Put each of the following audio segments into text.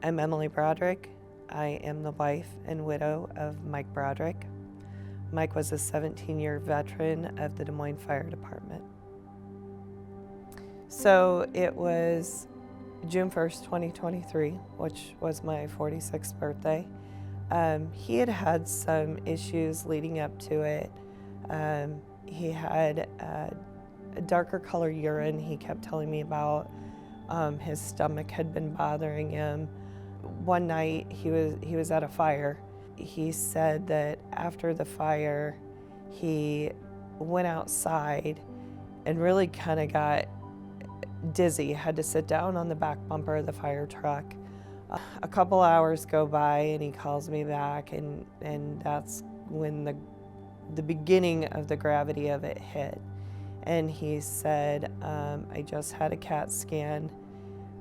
I'm Emily Broderick. I am the wife and widow of Mike Broderick. Mike was a 17-year veteran of the Des Moines Fire Department. So it was June 1st, 2023, which was my 46th birthday. He had had some issues leading up to it. He had a darker color urine he kept telling me about. His stomach had been bothering him. One night he was at a fire. He said that after the fire, he went outside and really kind of got dizzy, had to sit down on the back bumper of the fire truck. A couple hours go by and he calls me back, and that's when the beginning of the gravity of it hit. And he said, I just had a CAT scan.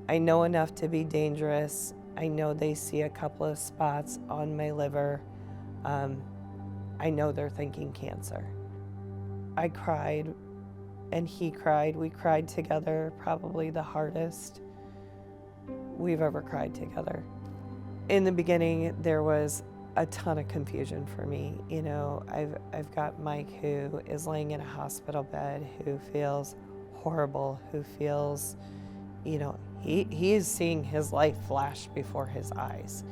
I know enough to be dangerous. I know they see a couple of spots on my liver. I know they're thinking cancer. I cried and he cried. We cried together, probably the hardest we've ever cried together. In the beginning, there was a ton of confusion for me. You know, I've got Mike who is laying in a hospital bed, who feels horrible, who feels, you know, he is seeing his life flash before his eyes.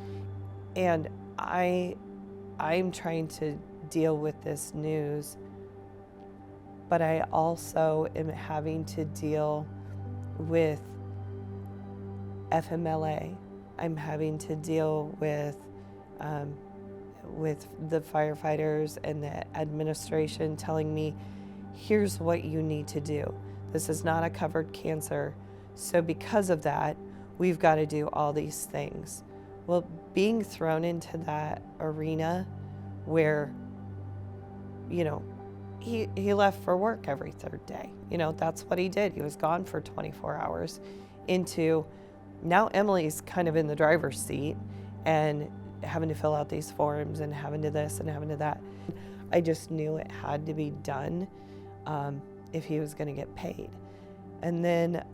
And I'm trying to deal with this news, but I also am having to deal with FMLA. I'm having to deal with the firefighters and the administration telling me, here's what you need to do. This is not a covered cancer. So because of that, we've got to do all these things. Well, being thrown into that arena where, you know, he left for work every third day. You know, that's what he did. He was gone for 24 hours into now Emily's kind of in the driver's seat and having to fill out these forms and having to this and having to that. I just knew it had to be done if he was going to get paid. And then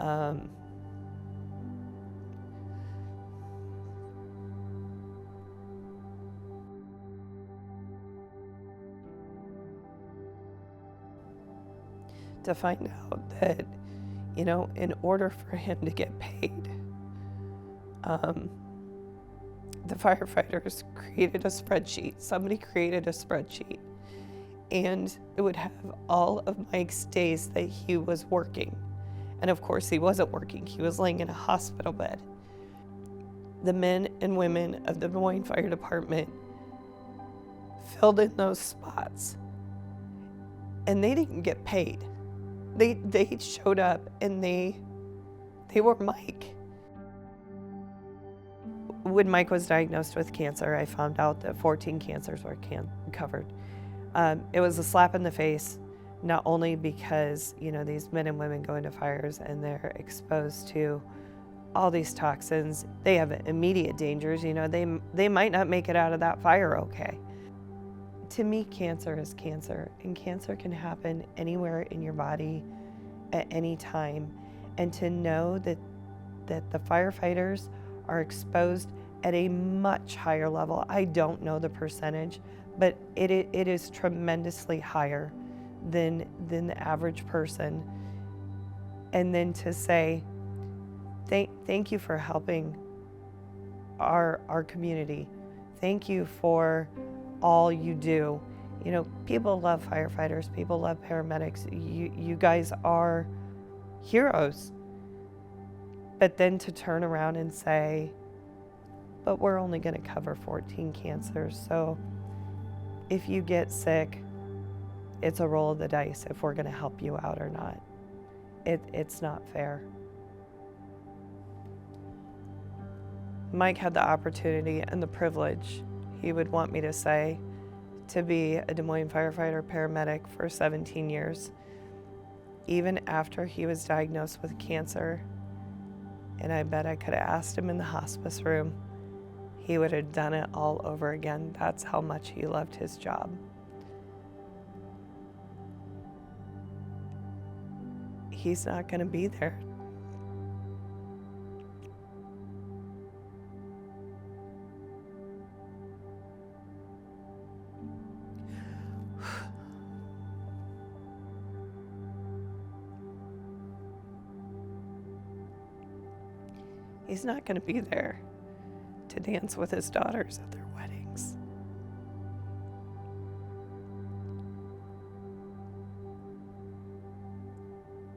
to find out that, you know, in order for him to get paid, the firefighters created a spreadsheet. Somebody created a spreadsheet, and it would have all of Mike's days that he was working. And of course, he wasn't working. He was laying in a hospital bed. The men and women of the Des Moines Fire Department filled in those spots, and they didn't get paid. They showed up, and they were Mike. When Mike was diagnosed with cancer, I found out that 14 cancers were covered. It was a slap in the face, not only because, you know, these men and women go into fires and they're exposed to all these toxins. They have immediate dangers. You know, they might not make it out of that fire okay. To me, cancer is cancer, and cancer can happen anywhere in your body at any time. And to know that the firefighters are exposed at a much higher level. I don't know the percentage, but it is tremendously higher than the average person. And then to say, thank you for helping our community. Thank you for all you do. You know, people love firefighters, people love paramedics. You guys are heroes. But then to turn around and say, but we're only going to cover 14 cancers. So if you get sick, it's a roll of the dice if we're going to help you out or not. It's not fair. Mike had the opportunity and the privilege, he would want me to say, to be a Des Moines firefighter paramedic for 17 years. Even after he was diagnosed with cancer, and I bet I could have asked him in the hospice room, he would have done it all over again. That's how much he loved his job. He's not going to be there He's not going to be there to dance with his daughters at their weddings.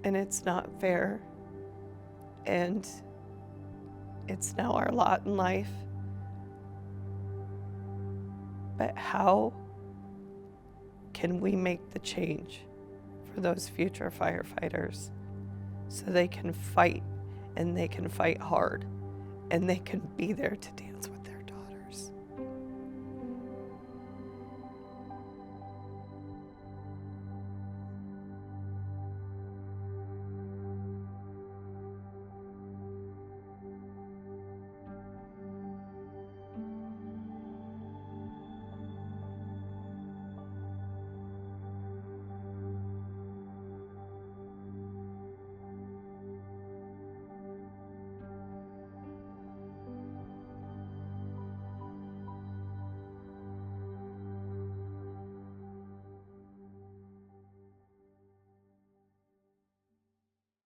And it's not fair. And it's now our lot in life. But how can we make the change for those future firefighters so they can fight, and they can fight hard, and they can be there to dance with